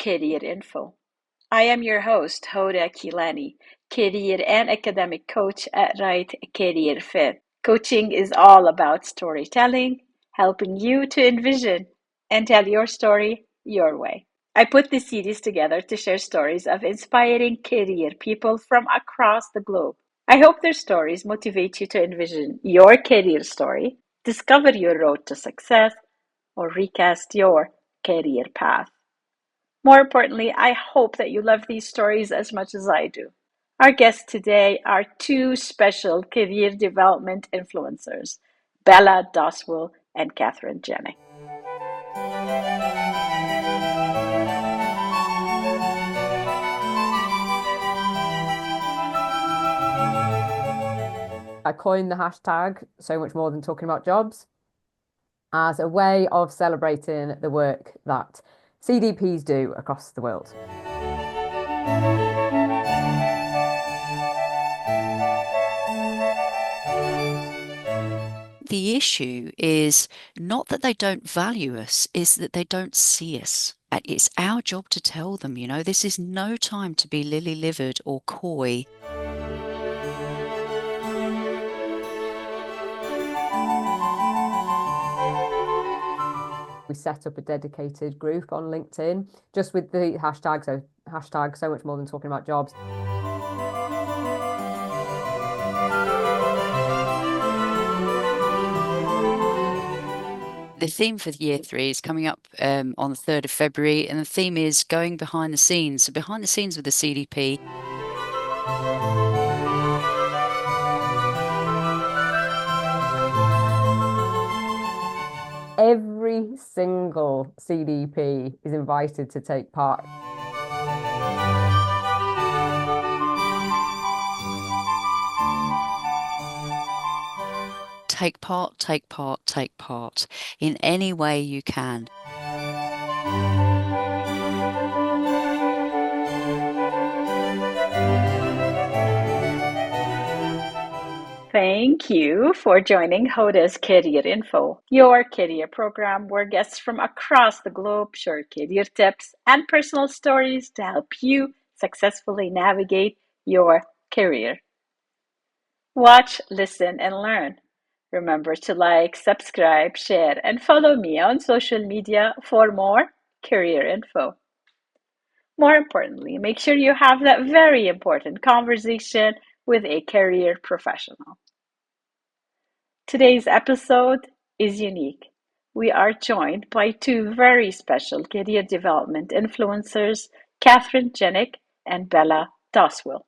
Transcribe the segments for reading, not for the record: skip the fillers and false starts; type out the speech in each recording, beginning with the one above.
Career Info. I am your host, Hoda Kilani, career and academic coach at Right Career Fit. Coaching is all about storytelling, helping you to envision and tell your story your way. I put this series together to share stories of inspiring career people from across the globe. I hope their stories motivate you to envision your career story, discover your road to success, or recast your career path. More importantly, I hope that you love these stories as much as I do. Our guests today are two special career development influencers, Bella Doswell and Katherine Jennick. I coined the hashtag so much more than talking about jobs as a way of celebrating the work that CDPs do across the world. The issue is not that they don't value us, is that they don't see us. It's our job to tell them, this is no time to be lily-livered or coy. We set up a dedicated group on LinkedIn just with the hashtag, so hashtag so much more than talking about jobs. The theme for year 3 is coming up on the 3rd of February, and the theme is going behind the scenes. So behind the scenes with the CDP. Every single CDP is invited to take part. Take part, take part, take part in any way you can. Thank you for joining Hoda's Career Info, your career program where guests from across the globe share career tips and personal stories to help you successfully navigate your career. Watch, listen, and learn. Remember to like, subscribe, share, and follow me on social media for more career info. More importantly, make sure you have that very important conversation with a career professional. Today's episode is unique. We are joined by two very special career development influencers, Katherine Jennick and Bella Doswell.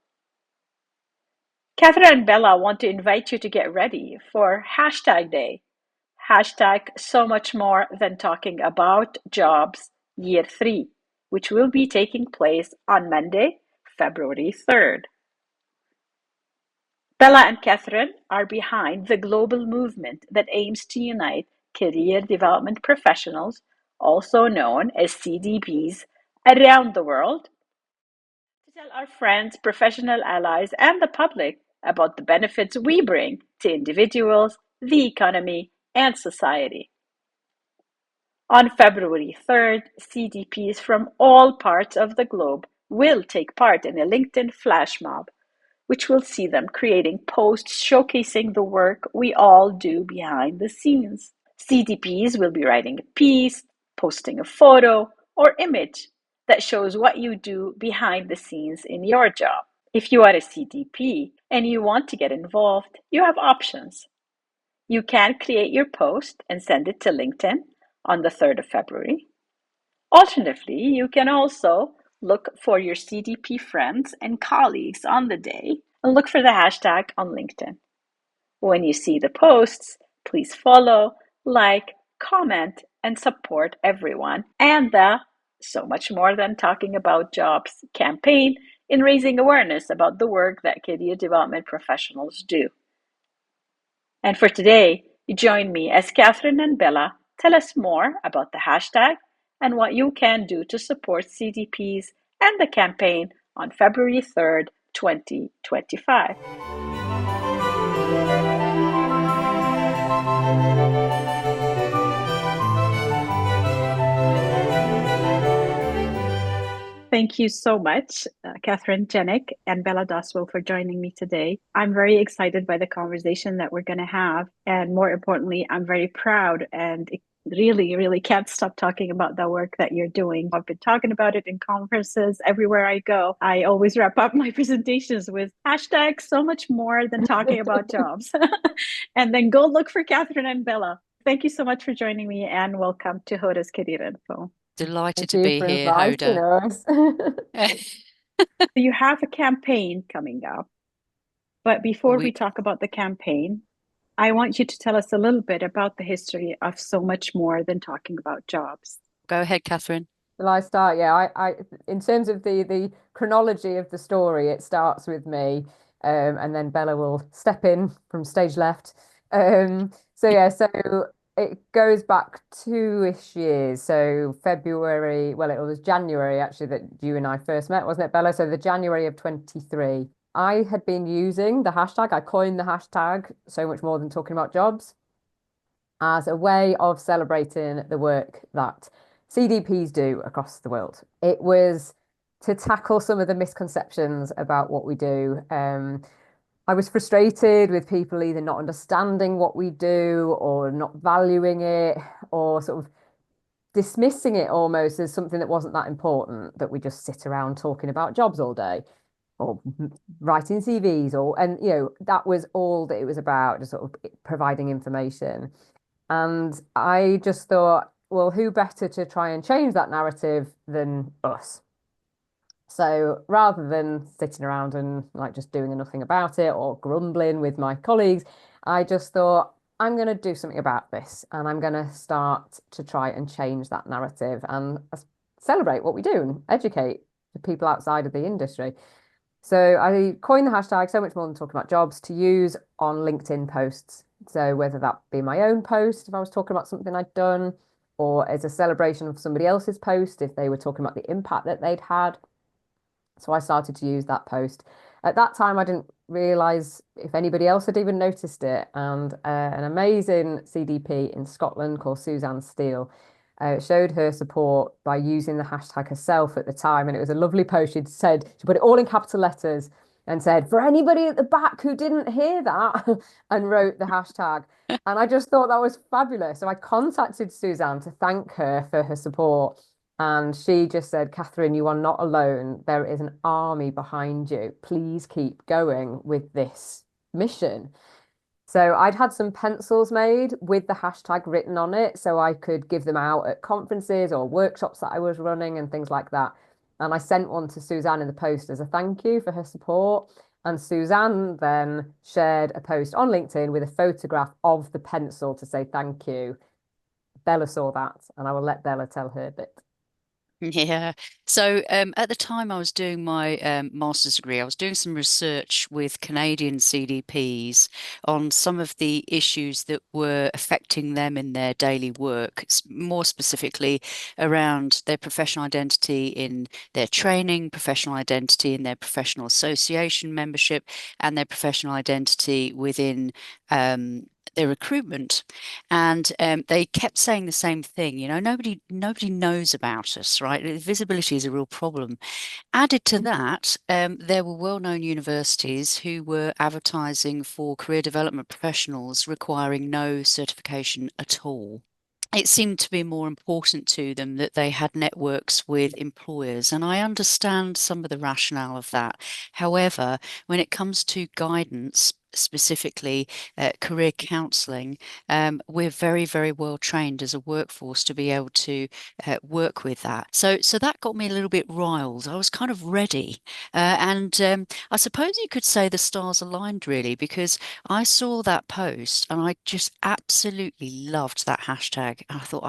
Katherine and Bella want to invite you to get ready for hashtag day. Hashtag so much more than talking about jobs year 3, which will be taking place on Monday, February 3rd. Bella and Katherine are behind the global movement that aims to unite career development professionals, also known as CDPs, around the world to tell our friends, professional allies, and the public about the benefits we bring to individuals, the economy, and society. On February 3rd, CDPs from all parts of the globe will take part in a LinkedIn flash mob, which will see them creating posts showcasing the work we all do behind the scenes. CDPs will be writing a piece, posting a photo or image that shows what you do behind the scenes in your job. If you are a CDP and you want to get involved, you have options. You can create your post and send it to LinkedIn on the 3rd of February. Alternatively, you can also look for your CDP friends and colleagues on the day and look for the hashtag on LinkedIn. When you see the posts, please follow, like, comment, and support everyone and the So Much More Than Talking About Jobs campaign in raising awareness about the work that career development professionals do. And for today, join me as Katherine and Bella tell us more about the hashtag and what you can do to support CDPs and the campaign on February 3rd, 2025. Thank you so much, Katherine Jennick and Bella Doswell, for joining me today. I'm very excited by the conversation that we're going to have. And more importantly, I'm very proud and really, really can't stop talking about the work that you're doing. I've been talking about it in conferences everywhere I go. I always wrap up my presentations with hashtag so much more than talking about jobs. And then go look for Katherine and Bella. Thank you so much for joining me and welcome to Hoda's Career Info. Delighted Thank to you be for here, inviting Hoda. us. You have a campaign coming up, but before we We talk about the campaign, I want you to tell us a little bit about the history of so much more than talking about jobs. Go ahead, Katherine. Will I start? Yeah, in terms of the chronology of the story, it starts with me, and then Bella will step in from stage left. So yeah, so it goes back 2-ish years. So February, well, it was January actually that you and I first met, wasn't it, Bella? So the January of 23. I had been using the hashtag, I coined the hashtag so much more than talking about jobs as a way of celebrating the work that CDPs do across the world. It was to tackle some of the misconceptions about what we do. I was frustrated with people either not understanding what we do or not valuing it or sort of dismissing it almost as something that wasn't that important, that we just sit around talking about jobs all day or writing CVs and that was all that it was about, just sort of providing information. And I just thought, well, who better to try and change that narrative than us? So rather than sitting around and like just doing nothing about it or grumbling with my colleagues, I just thought, I'm going to do something about this and I'm going to start to try and change that narrative and celebrate what we do and educate the people outside of the industry. So I coined the hashtag so much more than talking about jobs to use on LinkedIn posts. So whether that be my own post, if I was talking about something I'd done, or as a celebration of somebody else's post, if they were talking about the impact that they'd had. So I started to use that post. At that time, I didn't realize if anybody else had even noticed it. And an amazing CDP in Scotland called Suzanne Steele showed her support by using the hashtag herself at the time. And it was a lovely post. She put it all in capital letters and said, for anybody at the back who didn't hear that, and wrote the hashtag. And I just thought that was fabulous. So I contacted Suzanne to thank her for her support. And she just said, Katherine, you are not alone. There is an army behind you. Please keep going with this mission. So I'd had some pencils made with the hashtag written on it so I could give them out at conferences or workshops that I was running and things like that. And I sent one to Suzanne in the post as a thank you for her support. And Suzanne then shared a post on LinkedIn with a photograph of the pencil to say thank you. Bella saw that, and I will let Bella tell her bit. Yeah. So at the time I was doing my master's degree, I was doing some research with Canadian CDPs on some of the issues that were affecting them in their daily work, more specifically around their professional identity in their training, professional identity in their professional association membership, and their professional identity within their recruitment. And they kept saying the same thing, nobody knows about us, right? Visibility is a real problem. Added to that, there were well-known universities who were advertising for career development professionals requiring no certification at all. It seemed to be more important to them that they had networks with employers, and I understand some of the rationale of that. However, when it comes to guidance, specifically career counselling, we're very, very well trained as a workforce to be able to work with that. So that got me a little bit riled. I was kind of ready, and I suppose you could say the stars aligned really, because I saw that post and I just absolutely loved that hashtag. And I thought,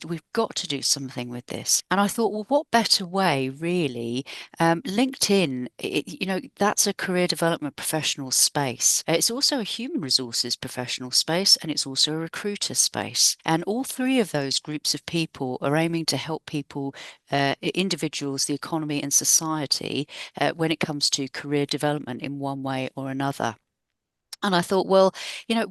we've got to do something with this. And I thought, well, what better way, really? LinkedIn, that's a career development professional space. It's also a human resources professional space, and it's also a recruiter space. And all three of those groups of people are aiming to help people, individuals, the economy, and society when it comes to career development in one way or another. And I thought, well,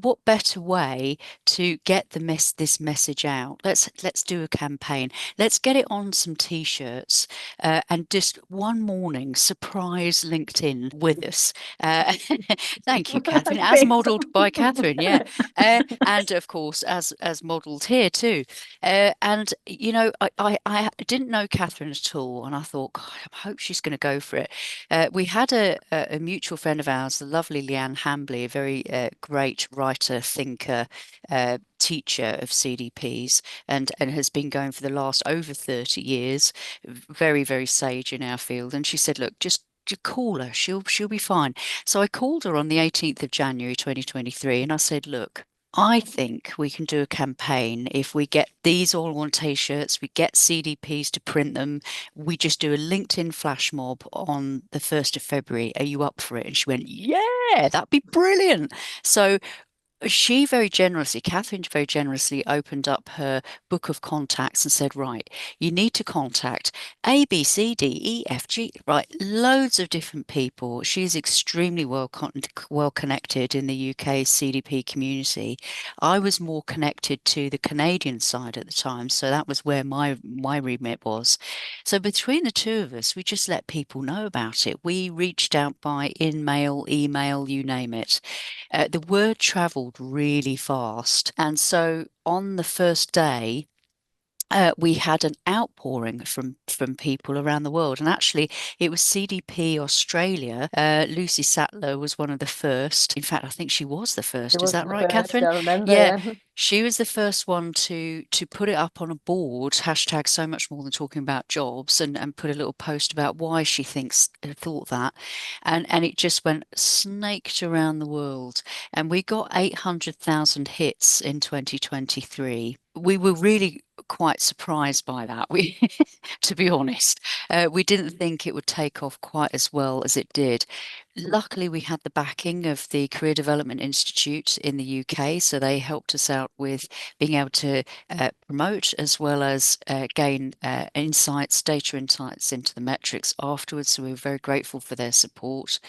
what better way to get this message out? Let's do a campaign. Let's get it on some t-shirts, and just one morning surprise LinkedIn with us. Thank you, Catherine, as Thanks. modelled by Catherine, yeah, and of course as modelled here too. And I didn't know Catherine at all, and I thought, God, I hope she's going to go for it. We had a mutual friend of ours, the lovely Leanne Hambley, a very great writer, thinker, teacher of CDPs, and has been going for the last over 30 years. Very, very sage in our field. And she said, look, just call her. She'll be fine. So I called her on the 18th of January 2023, and I said, look, I think we can do a campaign if we get these all on t-shirts, we get CDPs to print them, we just do a LinkedIn flash mob on the 1st of February. Are you up for it? And she went, yeah, that'd be brilliant. So she very generously, Catherine very generously opened up her book of contacts and said, right, you need to contact A, B, C, D, E, F, G, right, loads of different people. She's extremely well connected in the UK CDP community. I was more connected to the Canadian side at the time, so that was where my remit was. So between the two of us, we just let people know about it. We reached out by in-mail, email, you name it. The word traveled really fast. And so on the first day, we had an outpouring from people around the world, and actually, it was CDP Australia. Lucy Sattler was one of the first. In fact, I think she was the It first. Is was that the right, first, Catherine? I remember, Yeah, yeah. she was the first one to put it up on a board. Hashtag so much more than talking about jobs, and put a little post about why she thought that, and it just went snaked around the world, and we got 800,000 hits in 2023. We were really quite surprised by that. We, to be honest, we didn't think it would take off quite as well as it did. Luckily, we had the backing of the Career Development Institute in the UK, so they helped us out with being able to promote as well as gain data insights into the metrics afterwards. So we were very grateful for their support.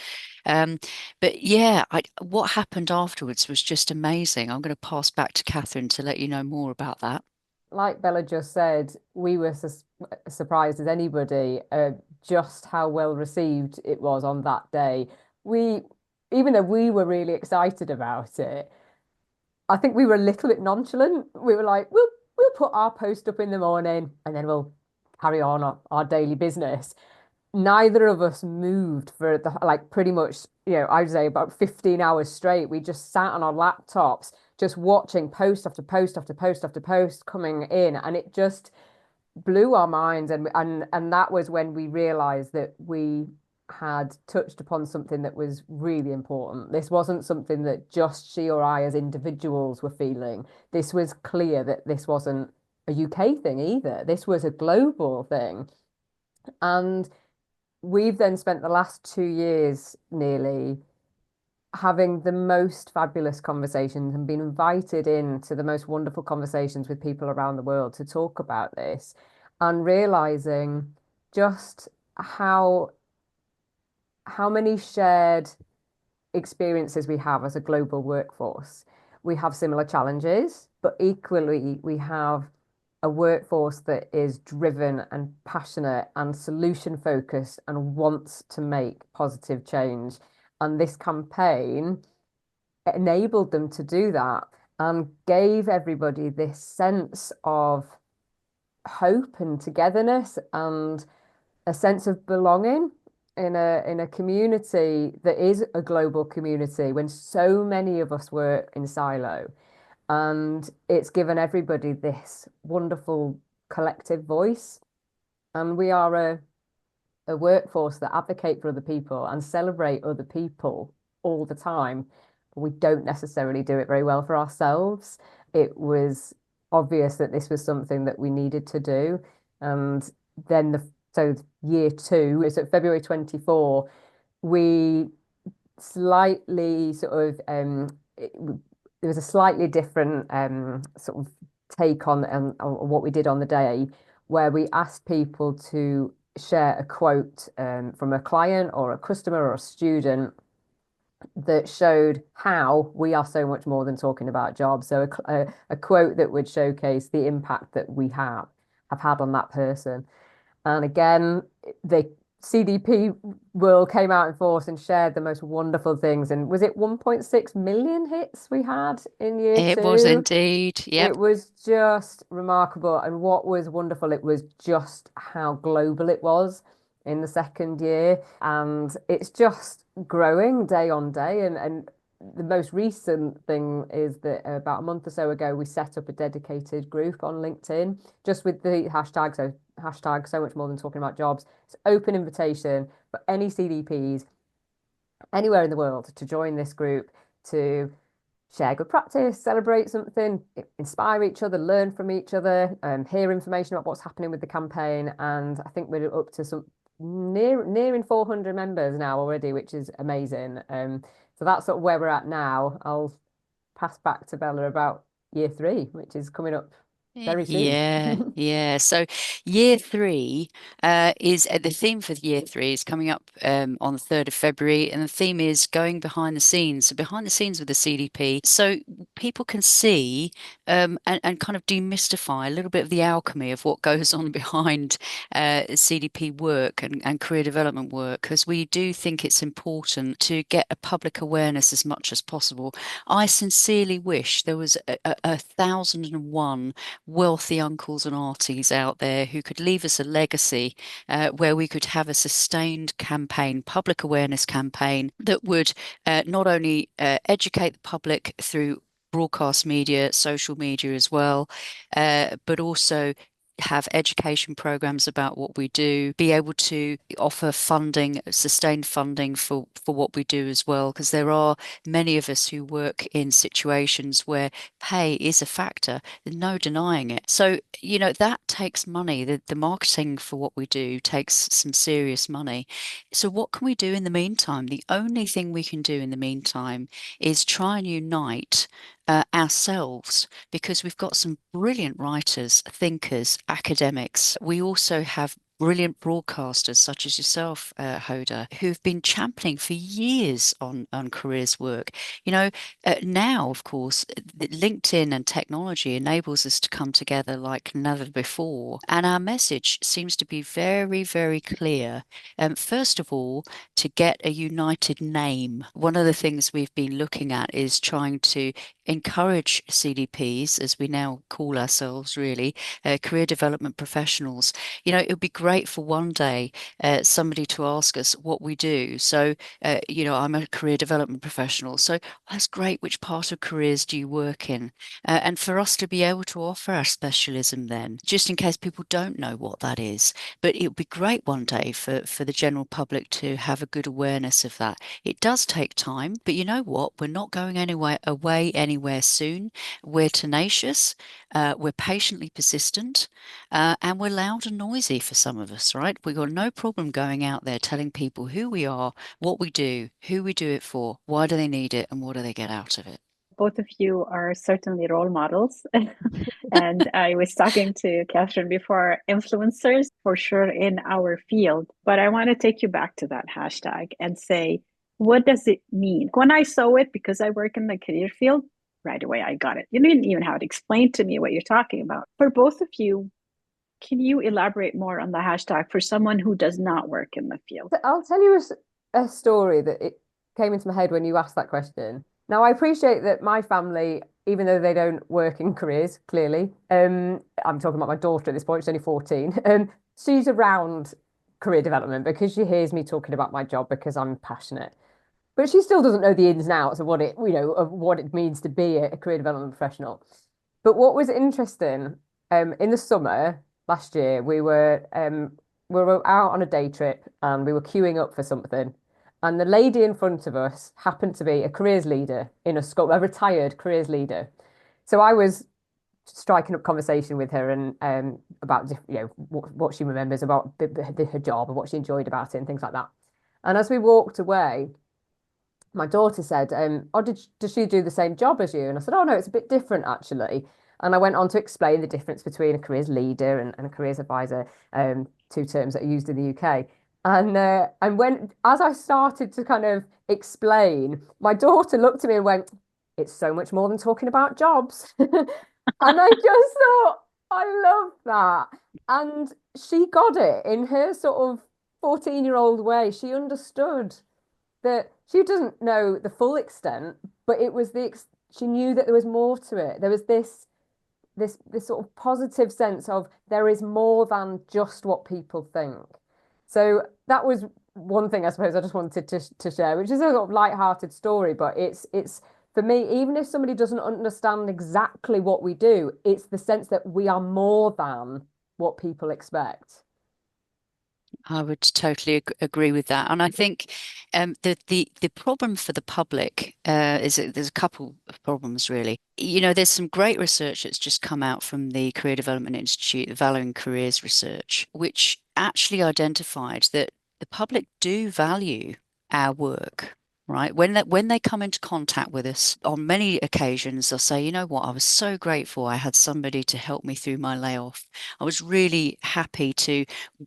Um, but yeah, what happened afterwards was just amazing. I'm going to pass back to Catherine to let you know more about that. Like Bella just said, we were surprised as anybody just how well received it was on that day. We, even though we were really excited about it, I think we were a little bit nonchalant. We were like, we'll put our post up in the morning and then we'll carry on our daily business. Neither of us moved for the like pretty much, I'd say about 15 hours straight. We just sat on our laptops, just watching post after post after post after post coming in, and it just blew our minds. And that was when we realized that we had touched upon something that was really important. This wasn't something that just she or I as individuals were feeling. This was clear that this wasn't a UK thing either. This was a global thing. And we've then spent the last 2 years nearly having the most fabulous conversations and been invited into the most wonderful conversations with people around the world to talk about this and realizing just how many shared experiences we have as a global workforce. We have similar challenges, but equally we have a workforce that is driven and passionate and solution focused and wants to make positive change. And this campaign enabled them to do that and gave everybody this sense of hope and togetherness and a sense of belonging in a community that is a global community when so many of us work in silo. And it's given everybody this wonderful collective voice. And we are a workforce that advocate for other people and celebrate other people all the time. But we don't necessarily do it very well for ourselves. It was obvious that this was something that we needed to do. And then so year two, so February 24, we slightly sort of there was a slightly different sort of take on what we did on the day, where we asked people to share a quote from a client or a customer or a student that showed how we are so much more than talking about jobs. So a quote that would showcase the impact that we have had on that person. And again, the CDP world came out in force and shared the most wonderful things. And was it 1.6 million hits we had in year It was two? indeed. Yep. It was just remarkable. And what was wonderful, it was just how global it was in the second year. And it's just growing day on day. And the most recent thing is that about a month or so ago, we set up a dedicated group on LinkedIn just with the hashtag. So hashtag so much more than talking about jobs. It's open invitation for any CDPs anywhere in the world to join this group to share good practice, celebrate something, inspire each other, learn from each other, hear information about what's happening with the campaign. And I think we're up to some nearing 400 members now already, which is amazing. So that's sort of where we're at now. I'll pass back to Bella about year three, which is coming up very soon. Yeah, yeah. So year three is the theme for year three is coming up on the 3rd of February, and the theme is going behind the scenes. So behind the scenes with the CDP, so people can see and kind of demystify a little bit of the alchemy of what goes on behind CDP work and career development work, because we do think it's important to get a public awareness as much as possible. I sincerely wish there was a 1001 wealthy uncles and aunties out there who could leave us a legacy where we could have a sustained campaign, public awareness campaign that would not only educate the public through broadcast media, social media as well, but also have education programs about what we do, be able to offer funding, sustained funding for what we do as well, because there are many of us who work in situations where pay is a factor. There's no denying it. So, that takes money. The marketing for what we do takes some serious money. So what can we do in the meantime? The only thing we can do in the meantime is try and unite ourselves, because we've got some brilliant writers, thinkers, academics. We also have brilliant broadcasters such as yourself, Hoda, who've been championing for years on careers work. Now, of course, LinkedIn and technology enables us to come together like never before, and our message seems to be very, very clear. First of all, to get a united name. One of the things we've been looking at is trying to encourage CDPs, as we now call ourselves, really, career development professionals. It would be great for one day somebody to ask us what we do. So, I'm a career development professional. So that's great. Which part of careers do you work in? And for us to be able to offer our specialism then, just in case people don't know what that is. But it would be great one day for the general public to have a good awareness of that. It does take time, but you know what? We're not going away anywhere soon. We're tenacious, we're patiently persistent, and we're loud and noisy for some of us, right? We've got no problem going out there telling people who we are, what we do, who we do it for, why do they need it, and what do they get out of it. Both of you are certainly role models. And I was talking to Catherine before, influencers for sure in our field. But I want to take you back to that hashtag and say, what does it mean? When I saw it, because I work in the career field, right away I got it. You didn't even have to explain to me what you're talking about. For both of you, can you elaborate more on the hashtag for someone who does not work in the field? I'll tell you a story that it came into my head when you asked that question. Now, I appreciate that my family, even though they don't work in careers, clearly, I'm talking about my daughter at this point, she's only 14, she's around career development because she hears me talking about my job because I'm passionate. But she still doesn't know the ins and outs of what it means to be a career development professional. But what was interesting, in the summer last year, we were out on a day trip and we were queuing up for something. And the lady in front of us happened to be a careers leader in a school, a retired careers leader. So I was striking up conversation with her and about what she remembers about her job and what she enjoyed about it and things like that. And as we walked away, my daughter said, "Oh, does she do the same job as you?" And I said, "Oh no, it's a bit different actually." And I went on to explain the difference between a careers leader and a careers advisor, two terms that are used in the UK. And when as I started to kind of explain, my daughter looked at me and went, "It's so much more than talking about jobs." And I just thought, I love that. And she got it in her sort of 14-year-old way. She understood that she doesn't know the full extent, but it was the ex she knew that there was more to it. There was this sort of positive sense of there is more than just what people think. So that was one thing I suppose I just wanted to share, which is a sort of light-hearted story, but it's for me, even if somebody doesn't understand exactly what we do, it's the sense that we are more than what people expect. I would totally agree with that, and I think the problem for the public is that there's a couple of problems really. There's some great research that's just come out from the Career Development Institute, the Valuing Careers research, which actually identified that the public do value our work. Right. When they come into contact with us, on many occasions, they'll say, you know what, I was so grateful I had somebody to help me through my layoff. I was really happy to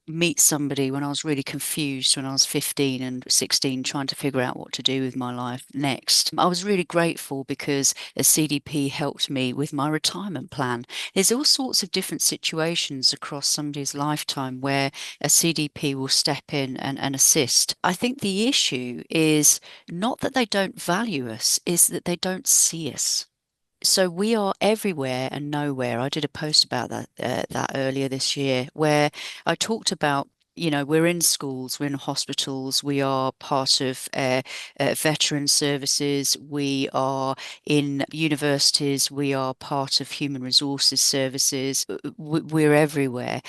meet somebody when I was really confused when I was 15 and 16, trying to figure out what to do with my life next. I was really grateful because a CDP helped me with my retirement plan. There's all sorts of different situations across somebody's lifetime where a CDP will step in and assist. I think the issue is not that they don't value us, is that they don't see us. So we are everywhere and nowhere. I did a post about that earlier this year where I talked about, we're in schools, we're in hospitals, we are part of veteran services, we are in universities, we are part of human resources services. We're everywhere.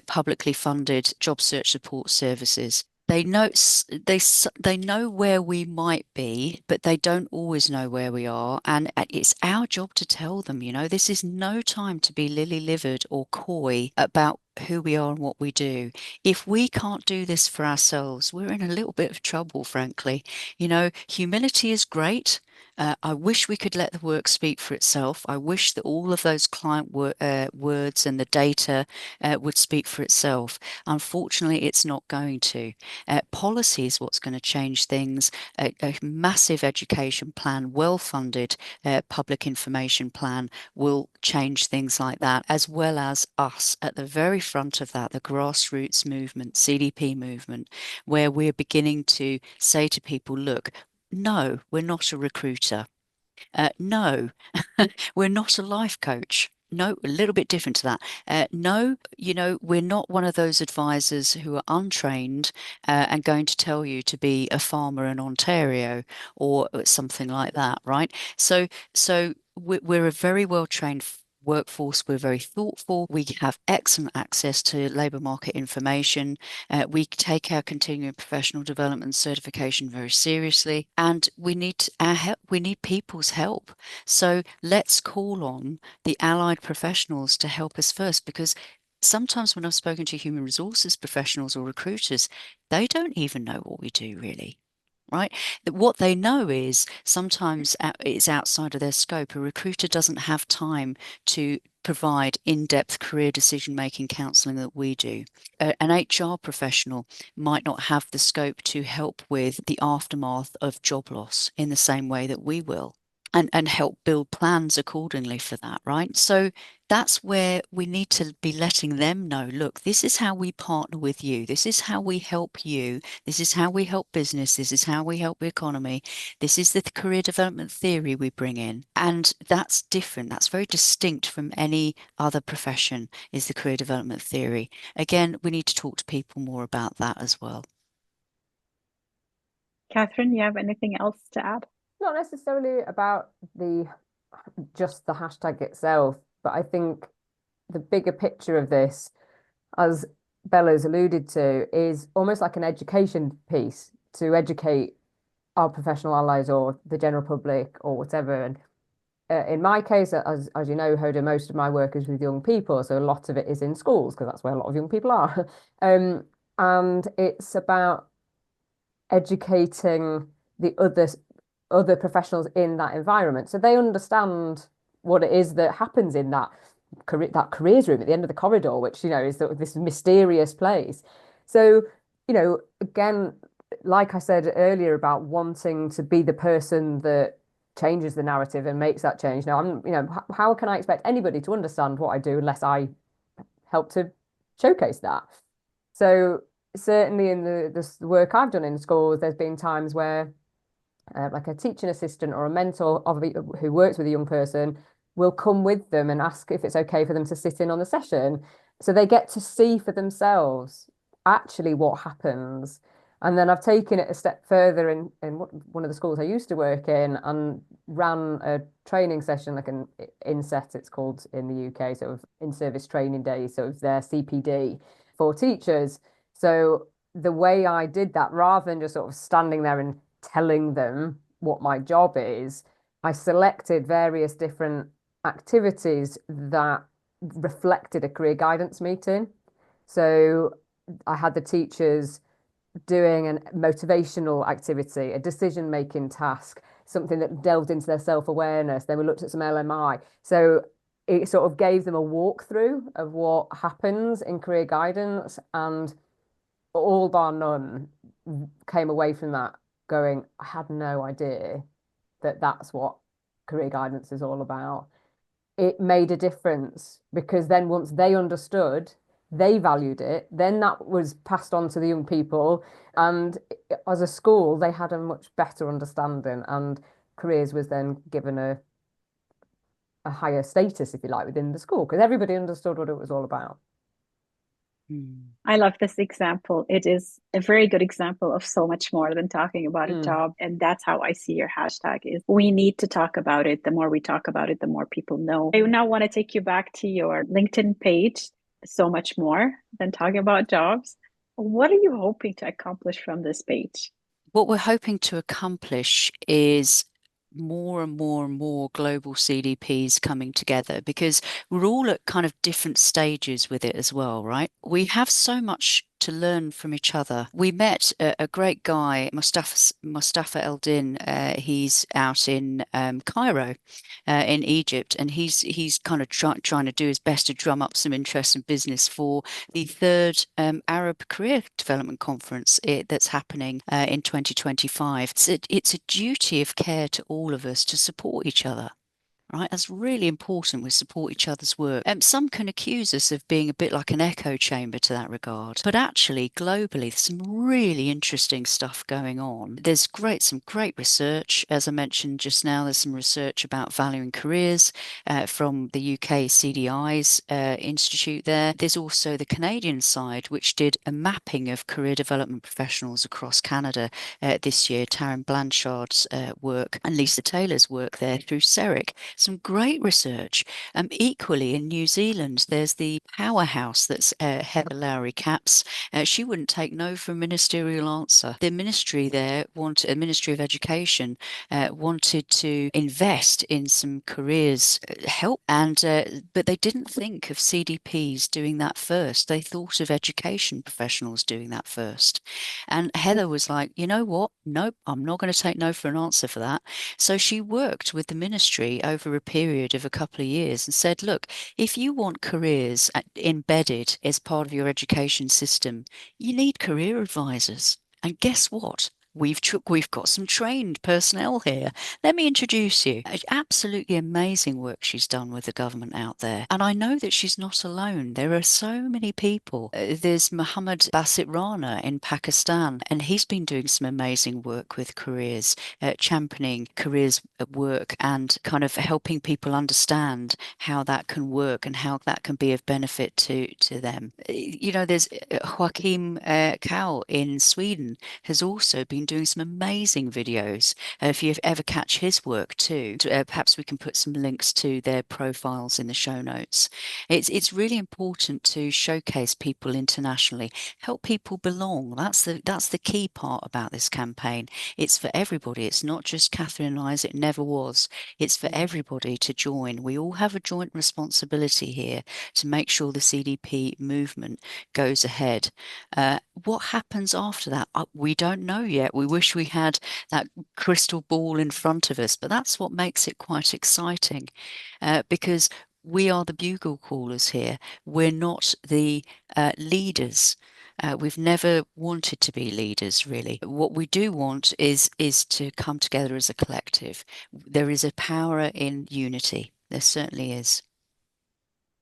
Publicly funded job search support services. They know where we might be, but they don't always know where we are, and it's our job to tell them, this is no time to be lily-livered or coy about who we are and what we do. If we can't do this for ourselves, we're in a little bit of trouble, frankly. Humility is great. I wish we could let the work speak for itself. I wish that all of those client words and the data would speak for itself. Unfortunately, it's not going to. Policy is what's going to change things. A massive education plan, well-funded public information plan will change things like that, as well as us at the very front of that, the grassroots movement, CDP movement, where we're beginning to say to people, look, no, we're not a recruiter. No, we're not a life coach. No, a little bit different to that. No, we're not one of those advisors who are untrained and going to tell you to be a farmer in Ontario or something like that, right? So we're a very well trained workforce. We're very thoughtful. We have excellent access to labour market information. We take our continuing professional development certification very seriously, and we need our help. We need people's help. So let's call on the allied professionals to help us first, because sometimes when I've spoken to human resources professionals or recruiters, they don't even know what we do really. Right? What they know is sometimes it's outside of their scope. A recruiter doesn't have time to provide in-depth career decision-making counselling that we do. An HR professional might not have the scope to help with the aftermath of job loss in the same way that we will. And help build plans accordingly for that, right? So that's where we need to be letting them know, look, this is how we partner with you. This is how we help you. This is how we help business. This is how we help the economy. This is the career development theory we bring in. And that's different. That's very distinct from any other profession, is the career development theory. Again, we need to talk to people more about that as well. Katherine, you have anything else to add? Not necessarily about just the hashtag itself, but I think the bigger picture of this, as Bella's alluded to, is almost like an education piece to educate our professional allies or the general public or whatever. And in my case, as you know, Hoda, most of my work is with young people, so a lot of it is in schools because that's where a lot of young people are. And it's about educating the other professionals in that environment so they understand what it is that happens in that careers room at the end of the corridor, which is this mysterious place. So again, like I said earlier about wanting to be the person that changes the narrative and makes that change. Now, how can I expect anybody to understand what I do unless I help to showcase that? So certainly in the work I've done in schools, there's been times where like a teaching assistant or a mentor who works with a young person will come with them and ask if it's okay for them to sit in on the session. So they get to see for themselves actually what happens. And then I've taken it a step further in one of the schools I used to work in and ran a training session, like an inset, it's called in the UK, sort of in-service training day, so it's their CPD for teachers. So the way I did that, rather than just sort of standing there and telling them what my job is, I selected various different activities that reflected a career guidance meeting. So I had the teachers doing a motivational activity, a decision-making task, something that delved into their self-awareness. Then we looked at some LMI. So it sort of gave them a walkthrough of what happens in career guidance, and all bar none came away from that going, I had no idea that that's what career guidance is all about. It made a difference because then once they understood, they valued it, then that was passed on to the young people. And as a school, they had a much better understanding, and careers was then given a higher status, if you like, within the school because everybody understood what it was all about. I love this example. It is a very good example of so much more than talking about a job. And that's how I see your hashtag is we need to talk about it. The more we talk about it, the more people know. I now want to take you back to your LinkedIn page, so much more than talking about jobs. What are you hoping to accomplish from this page? What we're hoping to accomplish is more and more and more global CDPs coming together because we're all at kind of different stages with it as well, right? We have so much to learn from each other. We met a great guy, Mustafa Eldin. He's out in Cairo, in Egypt, and he's kind of trying to do his best to drum up some interest in business for the third Arab Career Development Conference that's happening in 2025. It's a duty of care to all of us to support each other. Right, that's really important. We support each other's work. Some can accuse us of being a bit like an echo chamber to that regard, but actually, globally, there's some really interesting stuff going on. There's some great research, as I mentioned just now. There's some research about valuing careers from the UK CDI's institute there. There's also the Canadian side, which did a mapping of career development professionals across Canada this year. Taryn Blanchard's work and Lisa Taylor's work there through CERIC. Some great research. Equally in New Zealand, there's the powerhouse that's Heather Lowry Capps. She wouldn't take no for a ministerial answer. The ministry there Ministry of Education wanted to invest in some careers help, and but they didn't think of CDPs doing that first. They thought of education professionals doing that first. And Heather was like, you know what? Nope, I'm not going to take no for an answer for that. So she worked with the ministry over a period of a couple of years and said, look, if you want careers embedded as part of your education system, you need career advisors. And guess what? We've got some trained personnel here. Let me introduce you. Absolutely amazing work she's done with the government out there. And I know that she's not alone. There are so many people. There's Muhammad Basit Rana in Pakistan, and he's been doing some amazing work with careers, championing careers at work and kind of helping people understand how that can work and how that can be of benefit to them. There's Joaquim Kau in Sweden has also been doing some amazing videos. If you ever catch his work too, perhaps we can put some links to their profiles in the show notes. It's really important to showcase people internationally, help people belong. That's the key part about this campaign. It's for everybody. It's not just Katherine and I's. It never was. It's for everybody to join. We all have a joint responsibility here to make sure the CDP movement goes ahead. What happens after that? We don't know yet. We wish we had that crystal ball in front of us, but that's what makes it quite exciting because we are the bugle callers here. We're not the leaders. We've never wanted to be leaders, really. What we do want is to come together as a collective. There is a power in unity. There certainly is.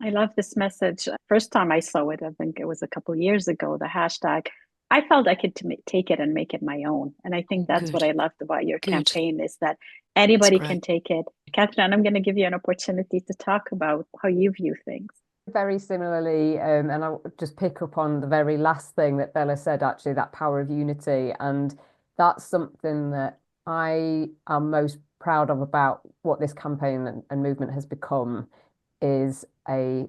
I love this message. First time I saw it, I think it was a couple of years ago, the hashtag, I felt I could take it and make it my own. And I think Oh, that's what good, I loved about your good. campaign is that That's anybody great. can take it. Catherine, I'm going to give you an opportunity to talk about how you view things. Very similarly, and I'll just pick up on the very last thing that Bella said, actually, that power of unity. And that's something that I am most proud of about what this campaign and movement has become is a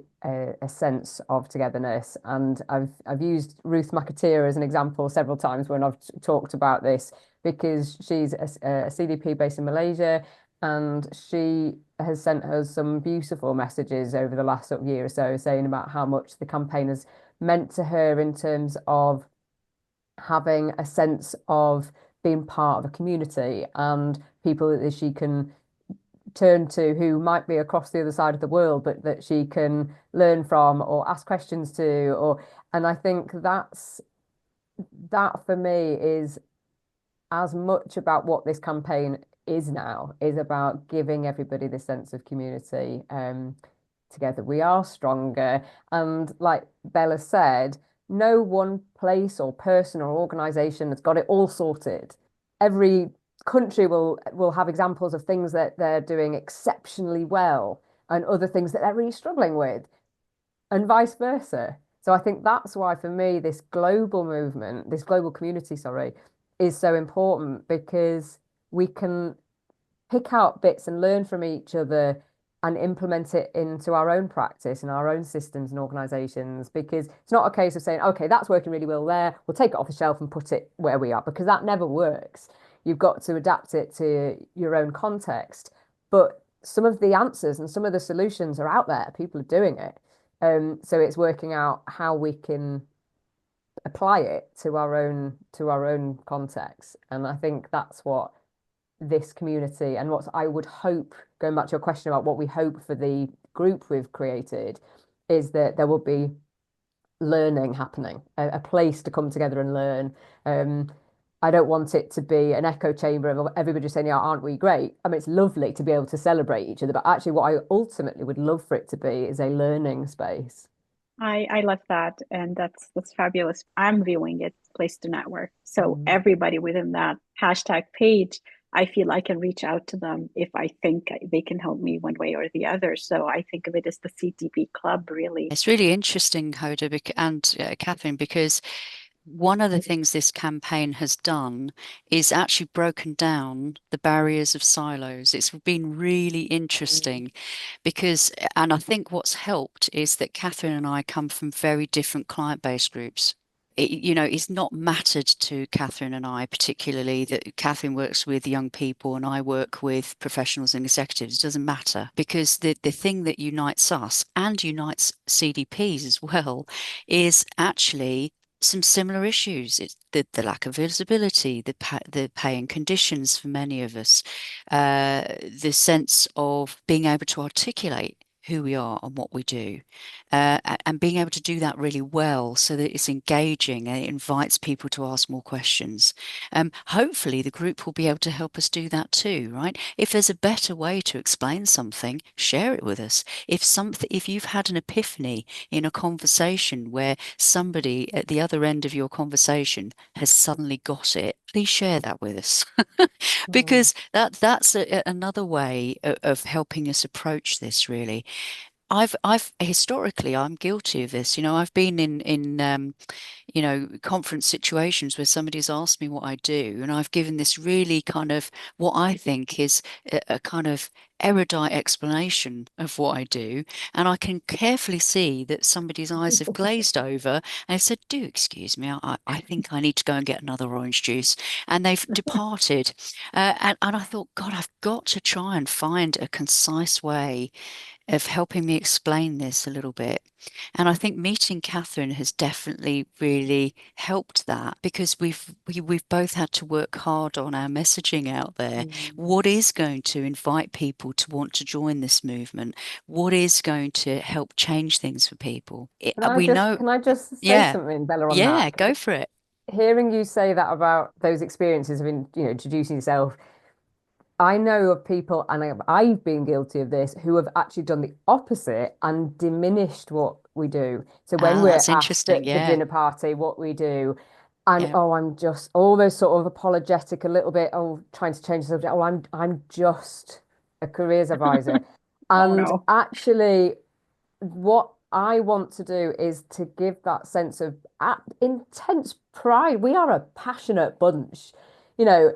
sense of togetherness. And I've used Ruth McAteer as an example several times when I've talked about this because she's a CDP based in Malaysia, and she has sent us some beautiful messages over the last sort of year or so, saying about how much the campaign has meant to her in terms of having a sense of being part of a community and people that she can turn to who might be across the other side of the world, but that she can learn from or ask questions to, or and I think that for me is as much about what this campaign is now, is about giving everybody this sense of community. Together we are stronger. And like Bella said, no one place or person or organization has got it all sorted. Every country will have examples of things that they're doing exceptionally well and other things that they're really struggling with, and vice versa. So I think that's why for me this global movement, this global community, sorry, is so important because we can pick out bits and learn from each other and implement it into our own practice and our own systems and organizations, because it's not a case of saying, okay, that's working really well there, we'll take it off the shelf and put it where we are, because that never works. You've got to adapt it to your own context. But some of the answers and some of the solutions are out there. People are doing it. So it's working out how we can apply it to our own context. And I think that's what this community and what I would hope, going back to your question about what we hope for the group we've created, is that there will be learning happening, a place to come together and learn. I don't want it to be an echo chamber of everybody saying, yeah, aren't we great? I mean, it's lovely to be able to celebrate each other, but actually what I ultimately would love for it to be is a learning space. I love that, and that's fabulous. I'm viewing it place to network. So Mm. everybody within that hashtag page, I feel I can reach out to them if I think they can help me one way or the other. So I think of it as the CTP club, really. It's really interesting, Hoda, and Catherine, because one of the things this campaign has done is actually broken down the barriers of silos. It's been really interesting because, and I think what's helped is that Catherine and I come from very different client-based groups. It's not mattered to Catherine and I particularly that Catherine works with young people and I work with professionals and executives. It doesn't matter because the thing that unites us and unites CDPs as well is actually some similar issues. It's the lack of visibility, the pay and conditions for many of us, the sense of being able to articulate who we are and what we do, and being able to do that really well so that it's engaging and it invites people to ask more questions. Hopefully, the group will be able to help us do that too, right? If there's a better way to explain something, share it with us. If you've had an epiphany in a conversation where somebody at the other end of your conversation has suddenly got it, please share that with us. Mm. Because that's another way of helping us approach this really. I've historically I'm guilty of this. I've been in conference situations where somebody's asked me what I do, and I've given this really kind of what I think is a kind of erudite explanation of what I do, and I can carefully see that somebody's eyes have glazed over and they've said, "Do excuse me, I think I need to go and get another orange juice," and they've departed. And I thought, God, I've got to try and find a concise way of helping me explain this a little bit. And I think meeting Catherine has definitely really helped that, because we've both had to work hard on our messaging out there. Mm. What is going to invite people to want to join this movement? What is going to help change things for people? We know, Can I just say yeah, something, Bella, on yeah, that? go for it. Hearing you say that about those experiences of introducing yourself, I know of people, and I've been guilty of this, who have actually done the opposite and diminished what we do. So when Ah, we're that's asked interesting. at the Yeah, dinner party what we do, and yeah. oh, I'm just almost sort of apologetic a little bit, oh, trying to change the subject. Oh, I'm just a careers advisor. Oh And no. actually, what I want to do is to give that sense of intense pride. We are a passionate bunch, you know,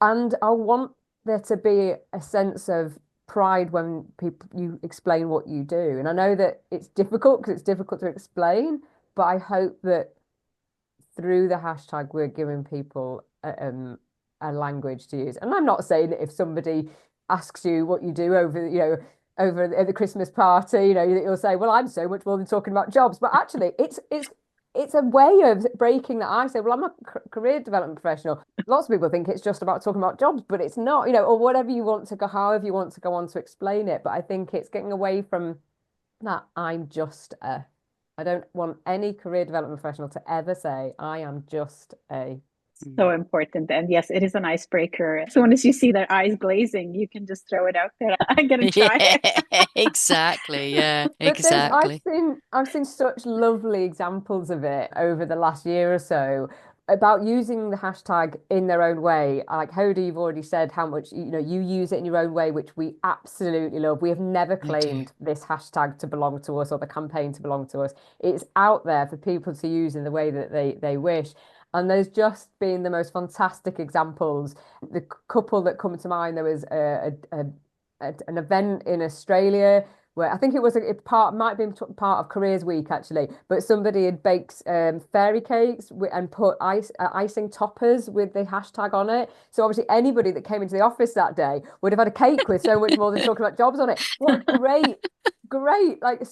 and I want there to be a sense of pride when people you explain what you do. And I know that it's difficult because it's difficult to explain, but I hope that through the hashtag we're giving people a language to use. And I'm not saying that if somebody asks you what you do over, over at the Christmas party, that you'll say, well, I'm so much more than talking about jobs. But actually, it's a way of breaking that ice. Say, well, I'm a career development professional. Lots of people think it's just about talking about jobs, but it's not, or whatever you want to go, however you want to go on to explain it. But I think it's getting away from that I'm just a. I don't want any career development professional to ever say, I am just a. So Mm. important. And yes, it is an icebreaker. As soon as you see their eyes glazing, you can just throw it out there. I'm gonna try Yeah, it. exactly. Yeah, But there's exactly. I've seen such lovely examples of it over the last year or so about using the hashtag in their own way. Like Hoda, you've already said how much you use it in your own way, which we absolutely love. We have never I do. claimed this hashtag to belong to us or the campaign to belong to us. It's out there for people to use in the way that they wish. And there's just been the most fantastic examples. The couple that come to mind, there was an event in Australia where I think it was a part might be part of Careers Week actually, but somebody had baked fairy cakes and put icing toppers with the hashtag on it. So obviously anybody that came into the office that day would have had a cake with so much more than talking about jobs on it. What a great like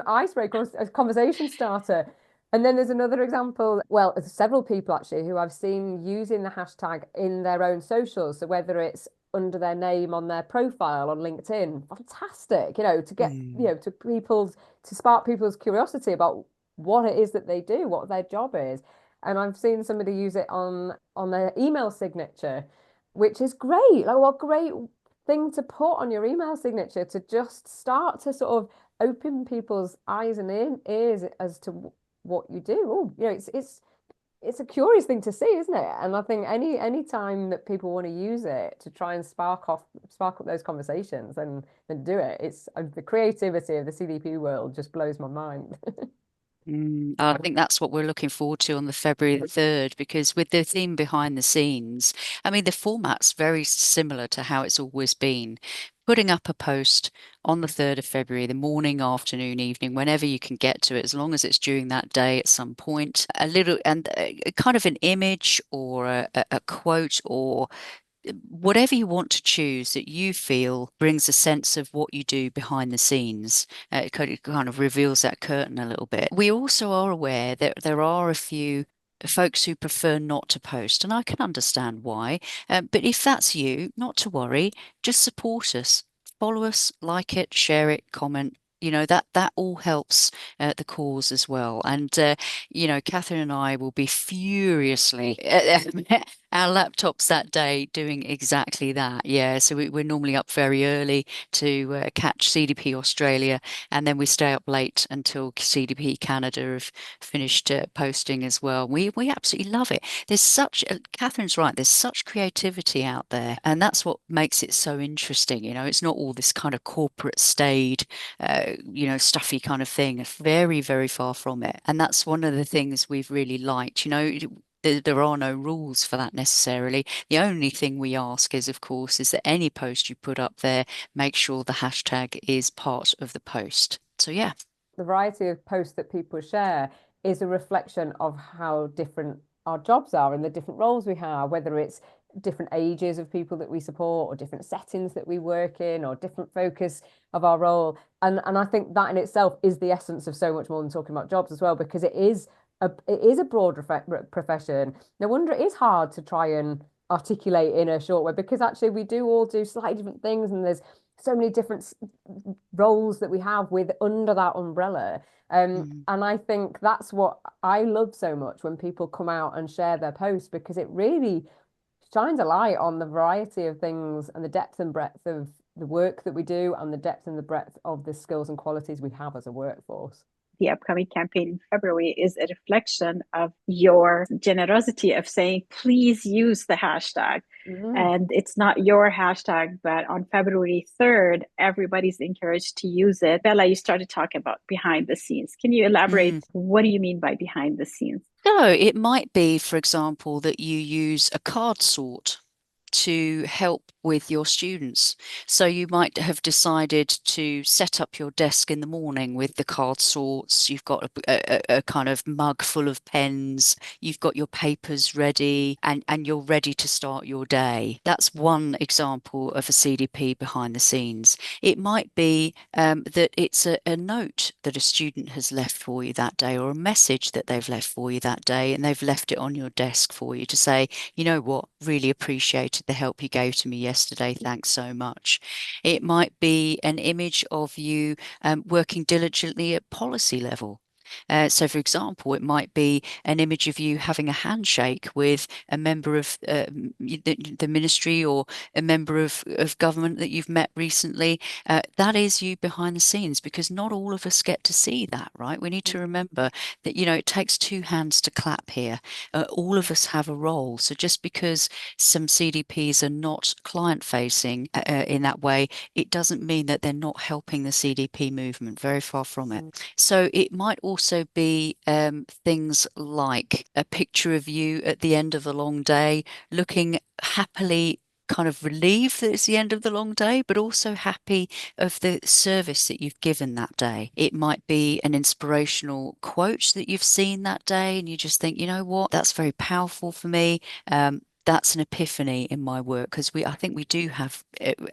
icebreaker, a conversation starter. And then there's another example. Well, there's several people actually who I've seen using the hashtag in their own socials. So whether it's under their name on their profile on LinkedIn, fantastic, to get, Mm. to spark people's curiosity about what it is that they do, what their job is. And I've seen somebody use it on their email signature, which is great. Like, what great thing to put on your email signature to just start to sort of open people's eyes and ears as to what you do. Oh, it's a curious thing to see, isn't it? And I think any time that people want to use it to try and spark up those conversations, then do it. It's the creativity of the CDP world just blows my mind. I think that's what we're looking forward to on the February the 3rd, because with the theme behind the scenes, I mean, the format's very similar to how it's always been. Putting up a post on the 3rd of February, the morning, afternoon, evening, whenever you can get to it, as long as it's during that day at some point, a little and kind of an image or a quote or whatever you want to choose that you feel brings a sense of what you do behind the scenes. It kind of reveals that curtain a little bit. We also are aware that there are a few folks who prefer not to post, and I can understand why. But if that's you, not to worry, just support us. Follow us, like it, share it, comment. That all helps the cause as well. And Catherine and I will be furiously our laptops that day doing exactly that. Yeah, so we're normally up very early to catch CDP Australia, and then we stay up late until CDP Canada have finished posting as well. We absolutely love it. Catherine's right, there's such creativity out there, and that's what makes it so interesting. It's not all this kind of corporate staid, stuffy kind of thing. Very, very far from it. And that's one of the things we've really liked. There are no rules for that necessarily. The only thing we ask is, of course, is that any post you put up there, make sure the hashtag is part of the post. So yeah. The variety of posts that people share is a reflection of how different our jobs are and the different roles we have, whether it's different ages of people that we support, or different settings that we work in, or different focus of our role. And I think that in itself is the essence of so much more than talking about jobs as well, because it is a broad profession. No wonder it is hard to try and articulate in a short way, because actually we do all do slightly different things, and there's so many different roles that we have with under that umbrella. Mm. And I think that's what I love so much when people come out and share their posts, because it really shines a light on the variety of things and the depth and breadth of the work that we do, and the depth and the breadth of the skills and qualities we have as a workforce. The upcoming campaign in February is a reflection of your generosity of saying, please use the hashtag. Mm. And it's not your hashtag, but on February 3rd, everybody's encouraged to use it. Bella, you started talking about behind the scenes. Can you elaborate? Mm. What do you mean by behind the scenes? So it might be, for example, that you use a card sort to help with your students. So you might have decided to set up your desk in the morning with the card sorts. You've got a kind of mug full of pens. You've got your papers ready, and you're ready to start your day. That's one example of a CDP behind the scenes. It might be that it's a note that a student has left for you that day, or a message that they've left for you that day, and they've left it on your desk for you to say, you know what, really appreciated the help you gave to me yesterday. Thanks so much. It might be an image of you working diligently at policy level. So, for example, it might be an image of you having a handshake with a member of the ministry, or a member of government that you've met recently. That is you behind the scenes, because not all of us get to see that, right? We need to remember that, it takes two hands to clap here. All of us have a role. So just because some CDPs are not client facing in that way, it doesn't mean that they're not helping the CDP movement. Very far from it. So it might also be things like a picture of you at the end of a long day, looking happily kind of relieved that it's the end of the long day, but also happy of the service that you've given that day. It might be an inspirational quote that you've seen that day, and you just think, you know what, that's very powerful for me. That's an epiphany in my work, because I think we do have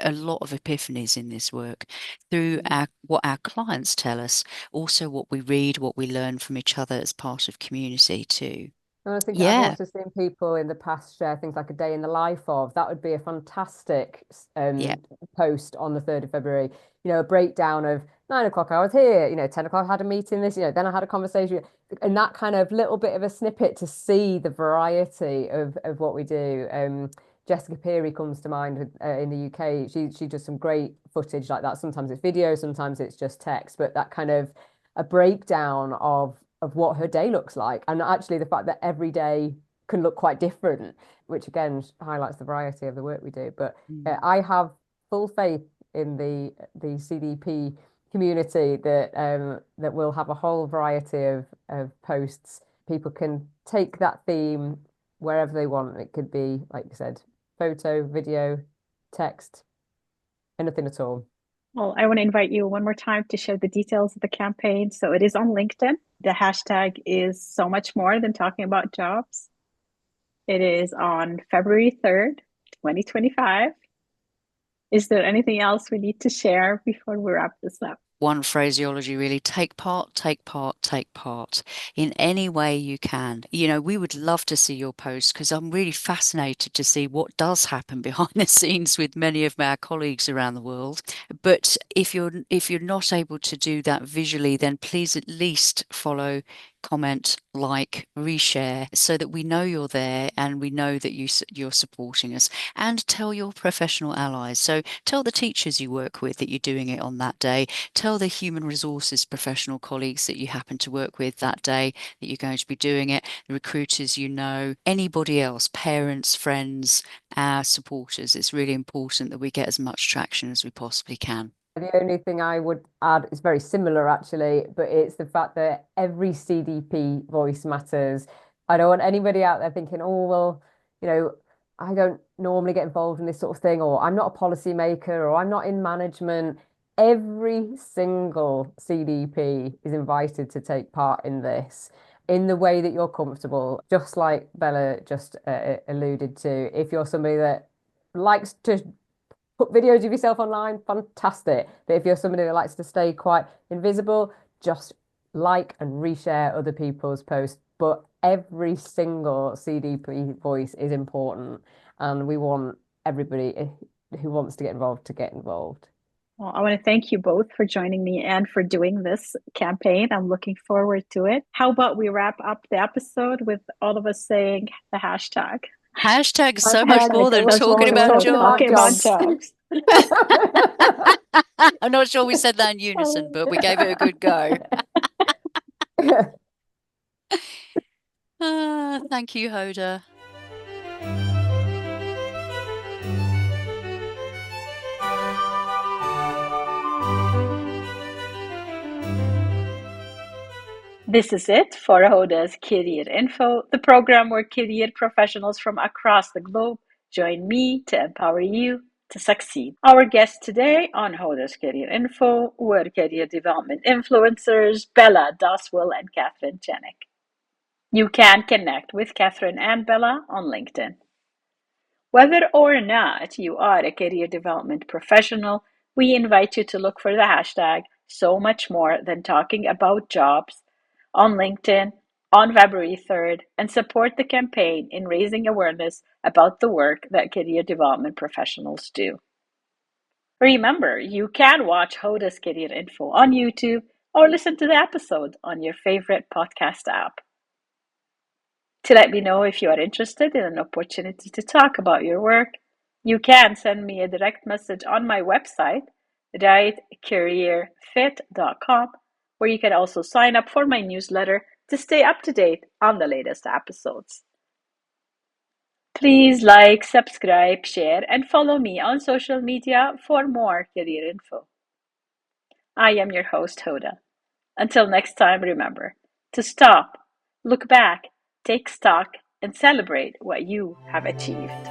a lot of epiphanies in this work through what our clients tell us, also what we read, what we learn from each other as part of community too. And I think I've Yeah, also seen people in the past share things like a day in the life of. That would be a fantastic yeah. post on the 3rd of February. A breakdown of 9 o'clock I was here, 10 o'clock I had a meeting this, then I had a conversation. And that kind of little bit of a snippet to see the variety of what we do. Jessica Peary comes to mind in the UK. She does some great footage like that. Sometimes it's video, sometimes it's just text, but that kind of a breakdown of what her day looks like, and actually the fact that every day can look quite different, which again highlights the variety of the work we do. But Mm. I have full faith in the CDP community that will have a whole variety of posts. People can take that theme wherever they want. It could be, like you said, photo, video, text, anything at all. Well, I want to invite you one more time to share the details of the campaign. So it is on LinkedIn. The hashtag is so much more than talking about jobs. It is on February 3rd, 2025. Is there anything else we need to share before we wrap this up? One phraseology really: take part, take part, take part in any way you can. We would love to see your posts, because I'm really fascinated to see what does happen behind the scenes with many of our colleagues around the world. But if you're not able to do that visually, then please at least follow, comment, like, reshare, so that we know you're there and we know that you're supporting us. And tell your professional allies. So tell the teachers you work with that you're doing it on that day. Tell the human resources professional colleagues that you happen to work with that day that you're going to be doing it, the recruiters anybody else, parents, friends, our supporters. It's really important that we get as much traction as we possibly can. The only thing I would add is very similar actually, but it's the fact that every CDP voice matters. I don't want anybody out there thinking, oh, well, you know, I don't normally get involved in this sort of thing, or I'm not a policy maker, or I'm not in management. Every single CDP is invited to take part in this. in the way that you're comfortable. Just like Bella just alluded to, if you're somebody that likes to put videos of yourself online, fantastic. But if you're somebody that likes to stay quite invisible, just like and reshare other people's posts. But every single CDP voice is important, and we want everybody who wants to get involved to get involved. Well, I want to thank you both for joining me and for doing this campaign. I'm looking forward to it. How about we wrap up the episode with all of us saying the hashtag? Hashtag so much Hashtag more than so much talking more about than talking about jobs. I'm not sure we said that in unison, but we gave it a good go. Thank you, Hoda. This is it for Hoda's Career Info, the program where career professionals from across the globe join me to empower you to succeed. Our guests today on Hoda's Career Info were career development influencers Bella, Doswell, and Katherine Jennick. You can connect with Katherine and Bella on LinkedIn. Whether or not you are a career development professional, we invite you to look for the hashtag so much more than talking about jobs on LinkedIn on February 3rd and support the campaign in raising awareness about the work that career development professionals do. Remember, you can watch Hoda's Career Info on YouTube or listen to the episode on your favorite podcast app. To let me know if you are interested in an opportunity to talk about your work, you can send me a direct message on my website, rightcareerfit.com, where you can also sign up for my newsletter to stay up to date on the latest episodes. Please like, subscribe, share, and follow me on social media for more career info. I am your host, Hoda. Until next time, remember to stop, look back, take stock, and celebrate what you have achieved.